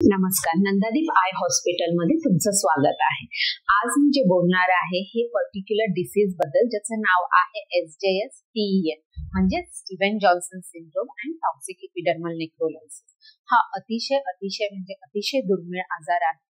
नमस्कार, नंदादीप आय हॉस्पिटलमध्ये तुमचं स्वागत आहे. आज मी जे बोलणार आहे हे पर्टिक्युलर डिसीज बद्दल, ज्याचं नाव आहे SJS TEN म्हणजे Steven Johnson syndrome and toxic epidermal necrolysis. हा अतिशय दुर्मिळ आजार आहे.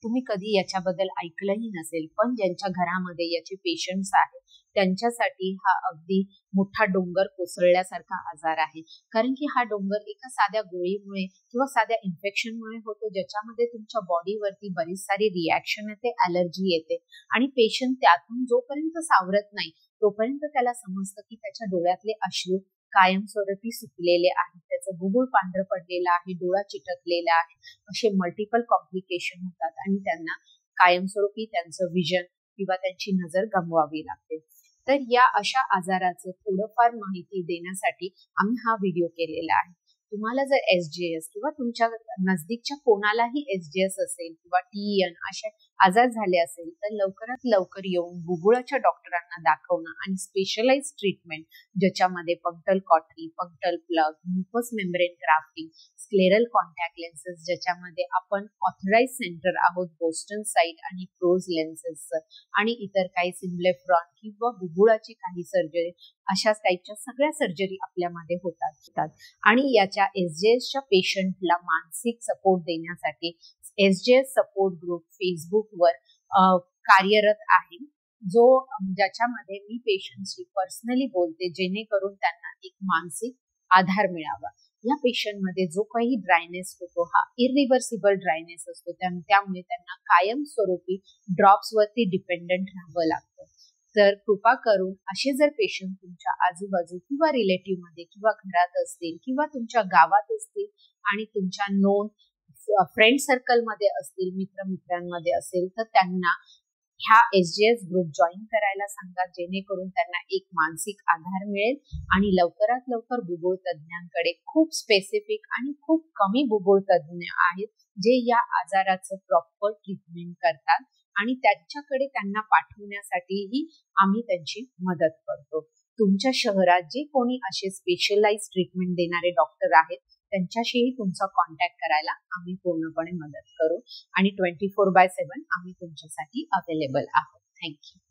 तुम्ही कधी याच्याबद्दल ऐकलंही नसेल, पण ज्यांच्या घरामध्ये याचे पेशंट्स आहेत त्यांच्यासाठी हा अगदी मोठा डोंगर कोसळल्यासारखा आजार आहे. कारण की हा डोंगर एका साध्या गोळीमुळे किंवा साध्या इन्फेक्शनमुळे होतो, ज्याच्यामध्ये तुमच्या बॉडीवरती बरीच सारी रिॲक्शन येते, ॲलर्जी येते आणि पेशंट त्यातून जोपर्यंत सावरत नाही तोपर्यंत त्याला समजतं की त्याच्या डोळ्यातले अश्रू कायमस्वरूपी सुकलेले आहेत, त्याचं बुबुळ पांढरं पडलेलं आहे, डोळा चिटकलेला आहे, असे मल्टिपल कॉम्प्लिकेशन होतात आणि त्यांना कायमस्वरूपी त्यांचं विजन किंवा त्यांची नजर गमवावी लागते. तर या अशा आजाराचं थोडंफार माहिती देण्यासाठी आम्ही हा व्हिडिओ केलेला आहे. तुम्हाला जर SJS किंवा तुमच्या नजदीकच्या कोणालाही SJS असेल किंवा TEN असे आजार झाले असेल तर लवकरात लवकर येऊन बुबुळाच्या डॉक्टरांना दाखवणं आणि स्पेशलाइज ट्रीटमेंट, ज्याच्यामध्ये punctal cautery, punctal plug, mucous membrane grafting, scleral contact lenses, ज्याच्यामध्ये आपण ऑथराइज सेंटर आहोत बोस्टन साइट आणि क्रोज लेन्सेसचं, आणि इतर काही सिम्ब्लेफ्रॉन किंवा बुबुळाची काही सर्जरी, अशाच टाईपच्या सगळ्या सर्जरी आपल्यामध्ये होतात. आणि याच्या SJSच्या पेशंटला मानसिक सपोर्ट देण्यासाठी SJS सपोर्ट ग्रुप फेसबुकवर कार्यरत आहे, ज्याच्यामध्ये मी पेशंटशी पर्सनली बोलते, जेणेकरून त्यांना एक मानसिक आधार मिळावा. या पेशंटमध्ये जो काही ड्रायनेस होतो हा इरिव्हर्सिबल ड्रायनेस असतो, त्यामुळे त्यांना कायमस्वरूपी ड्रॉप्सवरती डिपेंडंट राहावं लागतं. तर कृपा करून असे जर पेशंट तुमच्या आजूबाजू किंवा रिलेटिव्ह मध्ये किंवा घरात असतील किंवा तुमच्या गावात असतील आणि तुमच्या नोन फ्रेंड सर्कल मध्ये असतील, मित्रांमध्ये असेल, तर त्यांना ह्या SJS ग्रुप जॉईन करायला सांगा, जेणेकरून त्यांना एक मानसिक आधार मिळेल आणि लवकरात लवकर बुबुळ तज्ञांकडे, खूप स्पेसिफिक आणि खूप कमी बुबुळ तज्ञ आहेत जे या आजाराचं प्रॉपर ट्रीटमेंट करतात आणि त्यांच्याकडे त्यांना पाठवण्यासाठीही आम्ही त्यांची मदत करतो. तुमच्या शहरात जे कोणी असे स्पेशलाइज ट्रीटमेंट देणारे डॉक्टर आहेत त्यांच्याशीही तुमचा कॉन्टॅक्ट करायला आम्ही पूर्णपणे मदत करू आणि 24/7 आम्ही तुमच्यासाठी अवेलेबल आहोत. थँक्यू.